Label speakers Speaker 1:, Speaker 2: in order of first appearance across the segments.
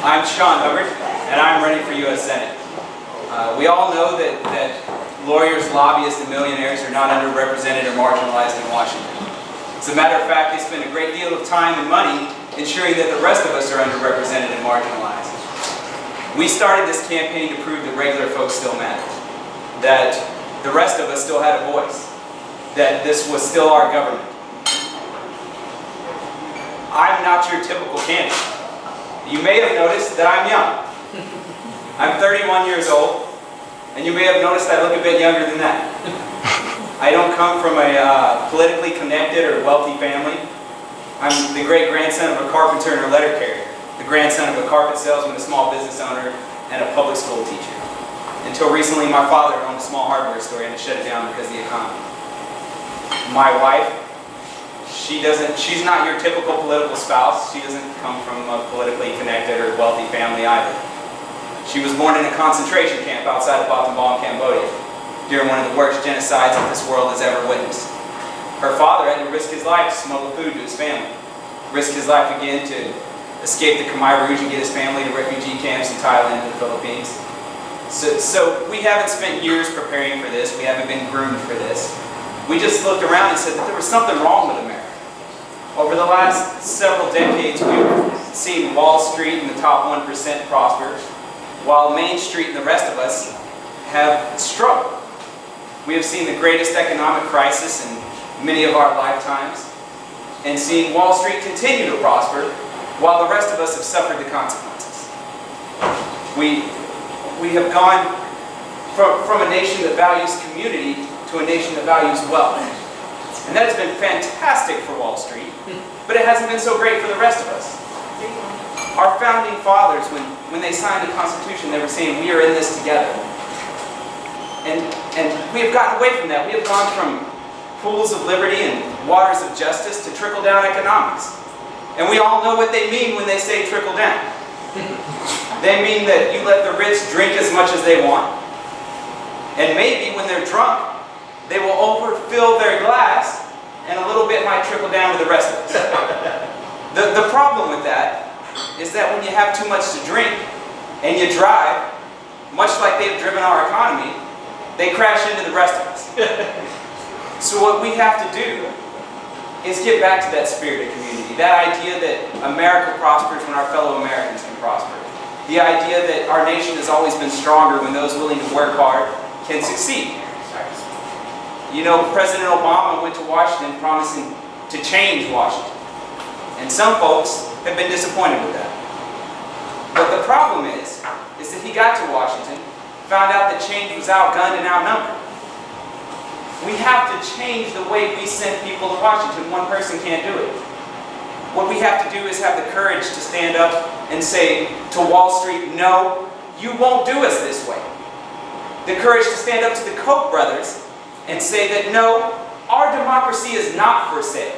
Speaker 1: I'm Sean Hubbard, and I'm running for U.S. Senate. We all know that lawyers, lobbyists, and millionaires are not underrepresented or marginalized in Washington. As a matter of fact, they spend a great deal of time and money ensuring that the rest of us are underrepresented and marginalized. We started this campaign to prove that regular folks still matter, that the rest of us still had a voice, that this was still our government. I'm not your typical candidate. You may have noticed that I'm young. I'm 31 years old, and you may have noticed I look a bit younger than that. I don't come from a politically connected or wealthy family. I'm the great-grandson of a carpenter and a letter carrier, the grandson of a carpet salesman, a small business owner, and a public school teacher. Until recently, my father owned a small hardware store and had to shut it down because of the economy. My wife, she's not your typical political spouse. She doesn't come from a politically connected or wealthy family either. She was born in a concentration camp outside of Battambang, Cambodia, during one of the worst genocides that this world has ever witnessed. Her father had to risk his life to smuggle food to his family, risk his life again to escape the Khmer Rouge and get his family to refugee camps in Thailand and the Philippines. So we haven't spent years preparing for this. We haven't been groomed for this. We just looked around and said that there was something wrong with America. Over the last several decades, we've seen Wall Street and the top 1% prosper, while Main Street and the rest of us have struggled. We have seen the greatest economic crisis in many of our lifetimes, and seen Wall Street continue to prosper, while the rest of us have suffered the consequences. We have gone from a nation that values community to a nation that values wealth. And that has been fantastic for Wall Street, but it hasn't been so great for the rest of us. Our founding fathers, when they signed the Constitution, they were saying, we are in this together. And we have gotten away from that. We have gone from pools of liberty and waters of justice to trickle-down economics. And we all know what they mean when they say trickle down. They mean that you let the rich drink as much as they want, and maybe when they're drunk, they will overfill their glass, and a little bit might trickle down to the rest of us. The problem with that is that when you have too much to drink, and you drive, much like they've driven our economy, they crash into the rest of us. So what we have to do is get back to that spirit of community, that idea that America prospers when our fellow Americans can prosper, the idea that our nation has always been stronger when those willing to work hard can succeed. You know, President Obama went to Washington promising to change Washington. And some folks have been disappointed with that. But the problem is that he got to Washington, found out that change was outgunned and outnumbered. We have to change the way we send people to Washington. One person can't do it. What we have to do is have the courage to stand up and say to Wall Street, no, you won't do us this way. The courage to stand up to the Koch brothers and say that no, our democracy is not for sale.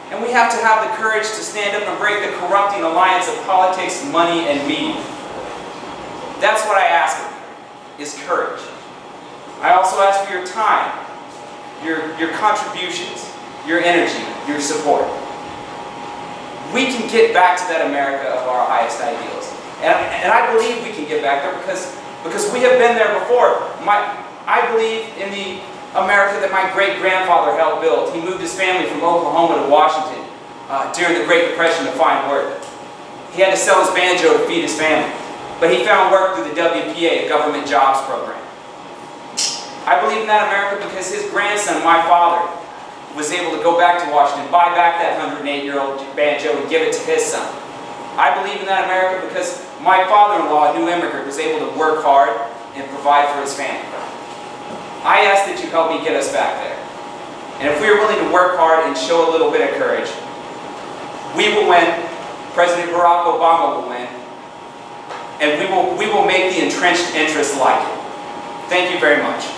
Speaker 1: And we have to have the courage to stand up and break the corrupting alliance of politics, money, and media. That's what I ask of you, is courage. I also ask for your time, your contributions, your energy, your support. We can get back to that America of our highest ideals. And I believe we can get back there because we have been there before. I believe in the America that my great-grandfather helped build. He moved his family from Oklahoma to Washington during the Great Depression to find work. He had to sell his banjo to feed his family, but he found work through the WPA, a government jobs program. I believe in that America because his grandson, my father, was able to go back to Washington, buy back that 108-year-old banjo and give it to his son. I believe in that America because my father-in-law, a new immigrant, was able to work hard and provide for his family. I ask that you help me get us back there. And if we are willing to work hard and show a little bit of courage, we will win, President Barack Obama will win, and we will make the entrenched interests like it. Thank you very much.